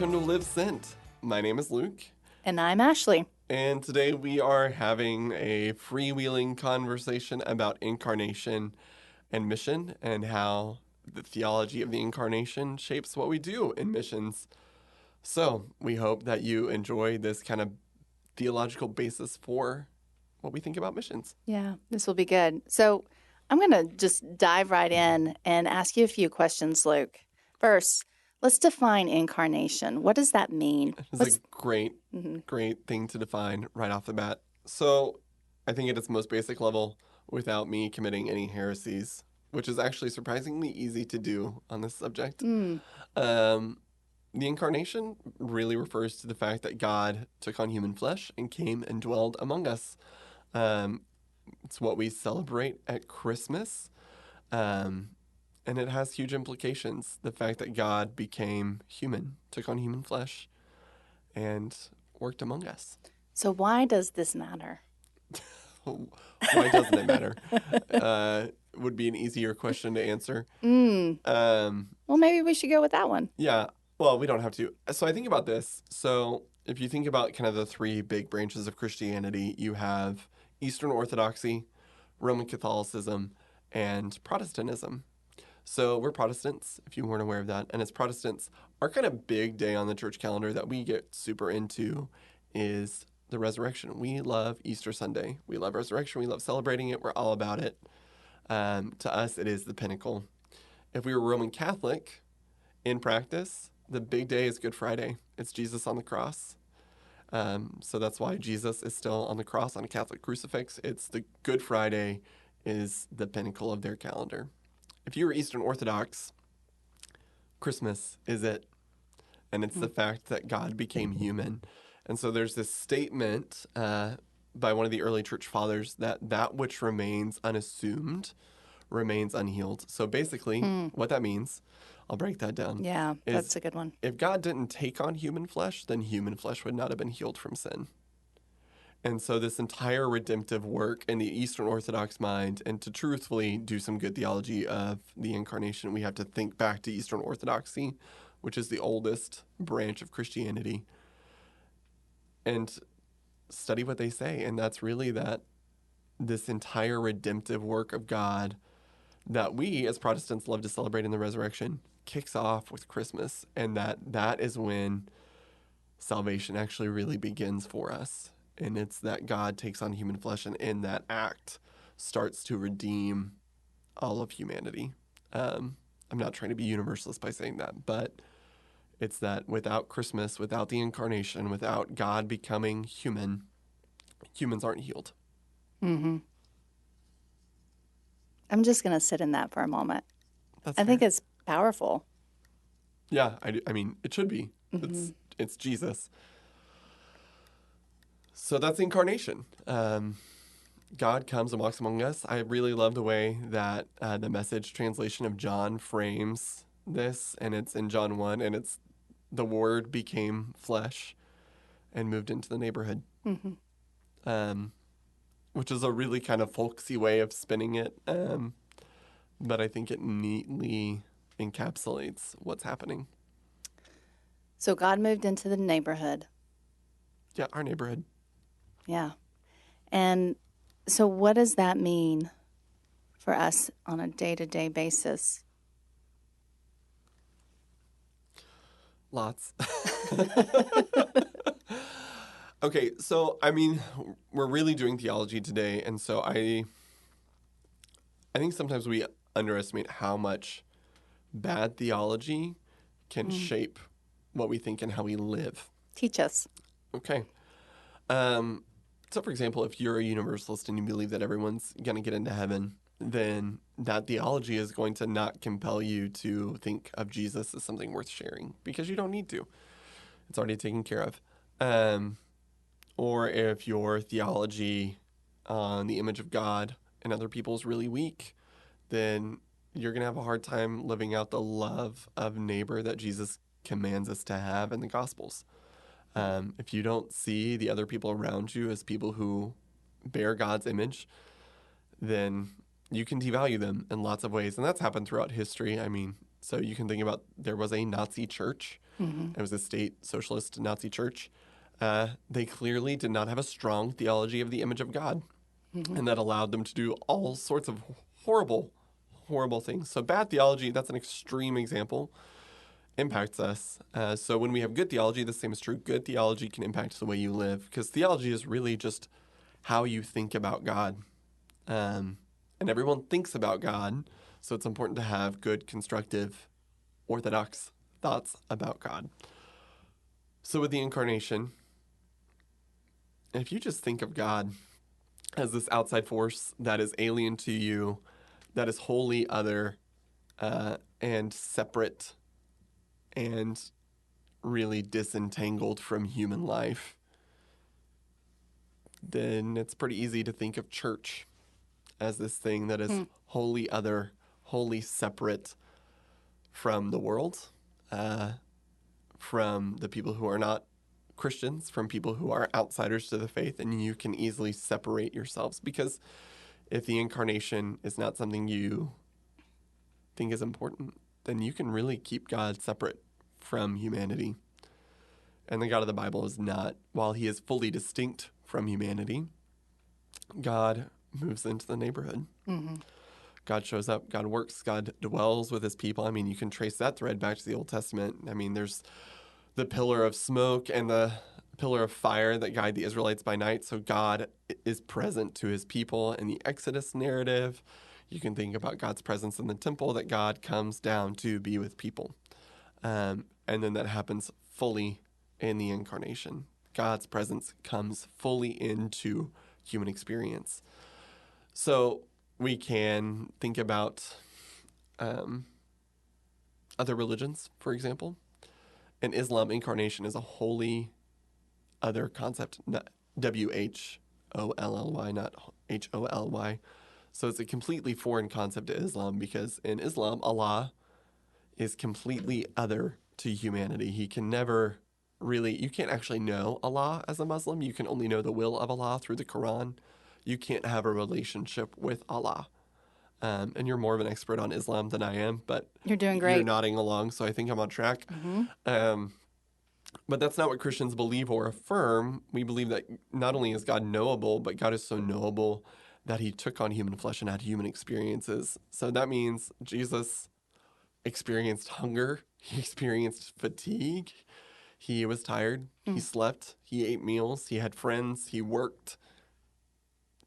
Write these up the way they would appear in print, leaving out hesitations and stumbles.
welcome to Live Sent. My name is Luke, And I'm Ashley. and today we are having a freewheeling conversation about incarnation and mission and how the theology of the incarnation shapes what we do in missions. So, we hope that you enjoy this kind of theological basis for what we think about missions. Yeah, this will be good. So I'm going to just dive right in and ask you a few questions, Luke. First, let's define incarnation. What does that mean? It's a great thing to define right off the bat. So, I think at its most basic level, without me committing any heresies, which is actually surprisingly easy to do on this subject, the incarnation really refers to the fact that God took on human flesh and came and dwelled among us. Um, it's what we celebrate at Christmas. And it has huge implications. The fact that God became human, took on human flesh, and worked among us. So why does this matter? Why doesn't it matter? Would be an easier question to answer. Well, maybe we should go with that one. Yeah, well, we don't have to. So I think about this. So if you think about kind of the three big branches of Christianity, you have Eastern Orthodoxy, Roman Catholicism, and Protestantism. So we're Protestants, if you weren't aware of that. And as Protestants, our kind of big day on the church calendar that we get super into is the resurrection. We love Easter Sunday. We love resurrection. We love celebrating it. We're all about it. To us, it is the pinnacle. If we were Roman Catholic, in practice, the big day is Good Friday. It's Jesus on the cross. So that's why Jesus is still on the cross on a Catholic crucifix. It's the Good Friday is the pinnacle of their calendar. If you were Eastern Orthodox, Christmas is it. And it's the fact that God became human. And so there's this statement by one of the early church fathers that which remains unassumed remains unhealed. So basically, what that means, I'll break that down. Yeah, that's a good one. If God didn't take on human flesh, then human flesh would not have been healed from sin. And so this entire redemptive work in the Eastern Orthodox mind, and to truthfully do some good theology of the incarnation, we have to think back to Eastern Orthodoxy, which is the oldest branch of Christianity, and study what they say. And that's really that this entire redemptive work of God that we as Protestants love to celebrate in the resurrection kicks off with Christmas, and that is when salvation actually really begins for us. And it's that God takes on human flesh and in that act starts to redeem all of humanity. I'm not trying to be universalist by saying that, but it's that without Christmas, without the incarnation, without God becoming human, humans aren't healed. Mm-hmm. I'm just going to sit in that for a moment. That's I think fair. it's powerful. Yeah, I mean, it should be. It's Jesus. So that's the incarnation. God comes and walks among us. I really love the way that the Message translation of John frames this, and it's in John 1, and it's the Word became flesh and moved into the neighborhood, which is a really kind of folksy way of spinning it, but I think it neatly encapsulates what's happening. So God moved into the neighborhood. Yeah, our neighborhood. Yeah. And so what does that mean for us on a day-to-day basis? Lots. Okay, so I mean, we're really doing theology today, and so I think sometimes we underestimate how much bad theology can shape what we think and how we live. Teach us. Okay. So for example, if you're a universalist and you believe that everyone's going to get into heaven, then that theology is going to not compel you to think of Jesus as something worth sharing because you don't need to. It's already taken care of. Or if your theology on the image of God and other people is really weak, then you're going to have a hard time living out the love of neighbor that Jesus commands us to have in the Gospels. If you don't see the other people around you as people who bear God's image, then you can devalue them in lots of ways. And that's happened throughout history. I mean, so you can think about there was a Nazi church It was a state socialist Nazi church. They clearly did not have a strong theology of the image of God, and that allowed them to do all sorts of horrible, horrible things. So bad theology, that's an extreme example, impacts us. So when we have good theology, the same is true. Good theology can impact the way you live, because theology is really just how you think about God. And everyone thinks about God, so it's important to have good, constructive, orthodox thoughts about God. So with the incarnation, if you just think of God as this outside force that is alien to you, that is wholly other and separate and really disentangled from human life, then it's pretty easy to think of church as this thing that is wholly other, wholly separate from the world, from the people who are not Christians, from people who are outsiders to the faith, and you can easily separate yourselves, because if the incarnation is not something you think is important, then you can really keep God separate from humanity. And the God of the Bible is not, while he is fully distinct from humanity, God moves into the neighborhood. God shows up, God works, God dwells with his people. I mean, you can trace that thread back to the Old Testament. I mean, there's the pillar of smoke and the pillar of fire that guide the Israelites by night. So God is present to his people in the Exodus narrative. You can think about God's presence in the temple, that God comes down to be with people. And then that happens fully in the incarnation. God's presence comes fully into human experience. So we can think about other religions, for example. In Islam, incarnation is a wholly other concept, not WHOLLY, not HOLY. So it's a completely foreign concept to Islam, because in Islam, Allah is completely other to humanity. He can never really, you can't actually know Allah as a Muslim. You can only know the will of Allah through the Quran. You can't have a relationship with Allah. And you're more of an expert on Islam than I am, but You're doing you're great. nodding along, so I think I'm on track. But that's not what Christians believe or affirm. We believe that not only is God knowable, but God is so knowable that he took on human flesh and had human experiences. So that means Jesus experienced hunger, he experienced fatigue, he was tired, he slept, he ate meals, he had friends, he worked.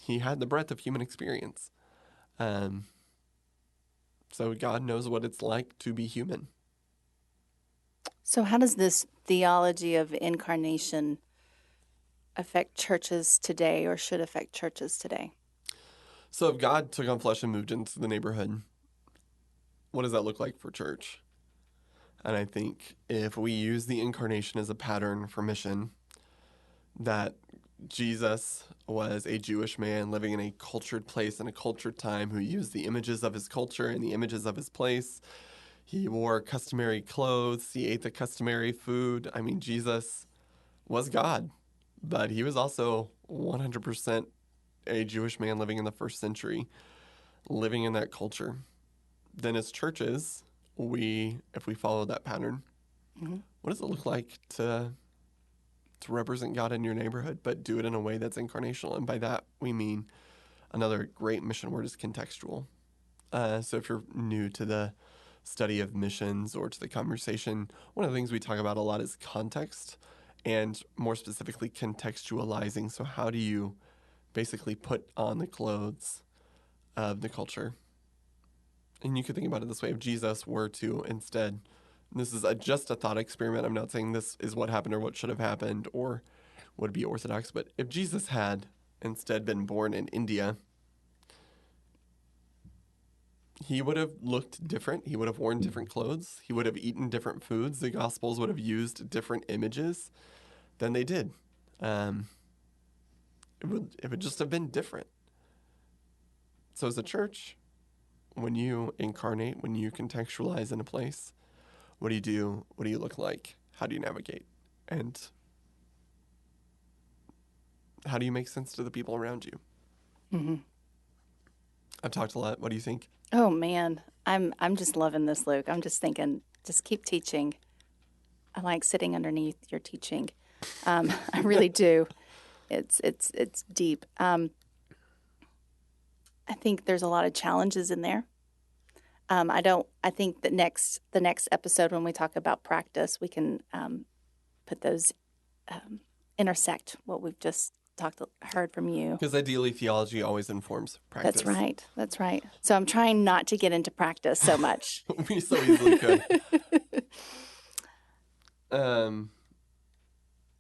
He had the breadth of human experience. So God knows what it's like to be human. So, how does this theology of incarnation affect churches today, or should affect churches today? So if God took on flesh and moved into the neighborhood, what does that look like for church? And I think if we use the incarnation as a pattern for mission, that Jesus was a Jewish man living in a cultured place and a cultured time who used the images of his culture and the images of his place. He wore customary clothes, he ate the customary food. I mean, Jesus was God, but he was also 100% a Jewish man living in the first century, living in that culture. Then as churches, if we follow that pattern, what does it look like to represent God in your neighborhood, but do it in a way that's incarnational? And by that, we mean, another great mission word is contextual. So if you're new to the study of missions or to the conversation, one of the things we talk about a lot is context, and more specifically, contextualizing. So how do you basically put on the clothes of the culture? And you could think about it this way: if Jesus were to instead, this is just a thought experiment, I'm not saying this is what happened or what should have happened or would be orthodox, but if Jesus had instead been born in India, he would have looked different. He would have worn different clothes. He would have eaten different foods. The Gospels would have used different images than they did. It would just have been different. So as a church, when you incarnate, when you contextualize in a place, what do you do? What do you look like? How do you navigate? And how do you make sense to the people around you? I've talked a lot. What do you think? Oh man, I'm just loving this, Luke. I'm just thinking, just keep teaching. I like sitting underneath your teaching. I really do. It's deep. I think there's a lot of challenges in there. I don't. I think that the next episode when we talk about practice, we can put those intersect what we've just heard from you. Because ideally, theology always informs practice. That's right. That's right. So I'm trying not to get into practice so much. We so easily could. Um,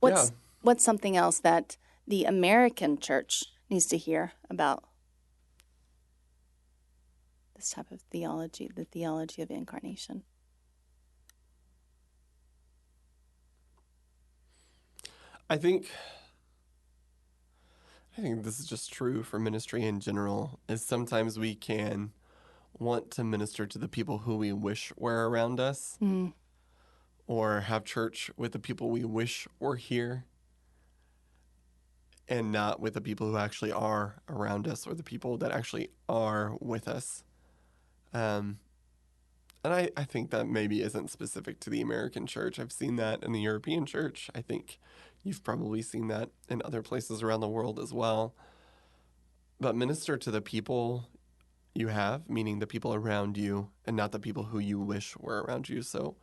yeah. What's something else that the American church needs to hear about this type of theology, the theology of incarnation? I think this is just true for ministry in general, is sometimes we can want to minister to the people who we wish were around us or have church with the people we wish were here and not with the people who actually are around us or the people that actually are with us. And I think that maybe isn't specific to the American church. I've seen that in the European church. I think you've probably seen that in other places around the world as well. But minister to the people you have, meaning the people around you, and not the people who you wish were around you. So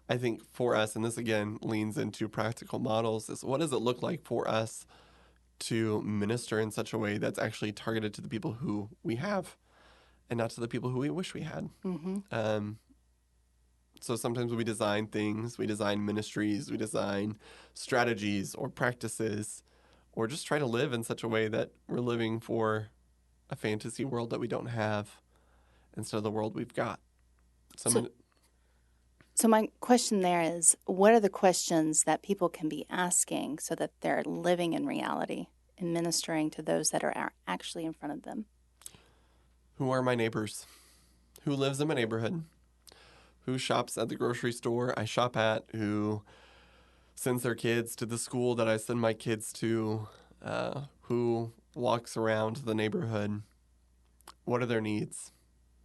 I think for us, and this again leans into practical models, is what does it look like for us to minister in such a way that's actually targeted to the people who we have and not to the people who we wish we had. So sometimes we design things, we design ministries, we design strategies or practices, or just try to live in such a way that we're living for a fantasy world that we don't have instead of the world we've got. So my question there is, what are the questions that people can be asking so that they're living in reality and ministering to those that are actually in front of them? Who are my neighbors? Who lives in my neighborhood? Who shops at the grocery store I shop at? Who sends their kids to the school that I send my kids to? Who walks around the neighborhood? What are their needs?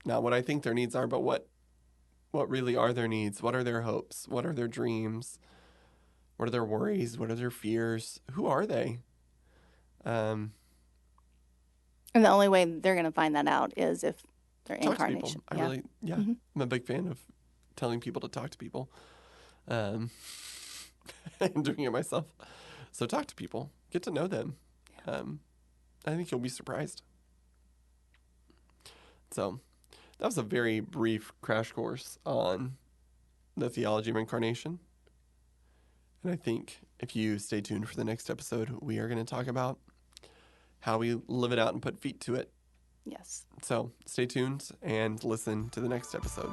Not what I think their needs are, but what really are their needs? What are their hopes? What are their dreams? What are their worries? What are their fears? Who are they? And the only way they're going to find that out is if they're talk incarnation. To people. I'm a big fan of telling people to talk to people, and doing it myself. So talk to people, get to know them. I think you'll be surprised. So that was a very brief crash course on the theology of incarnation. And I think if you stay tuned for the next episode, we are going to talk about how we live it out and put feet to it. Yes. So stay tuned and listen to the next episode.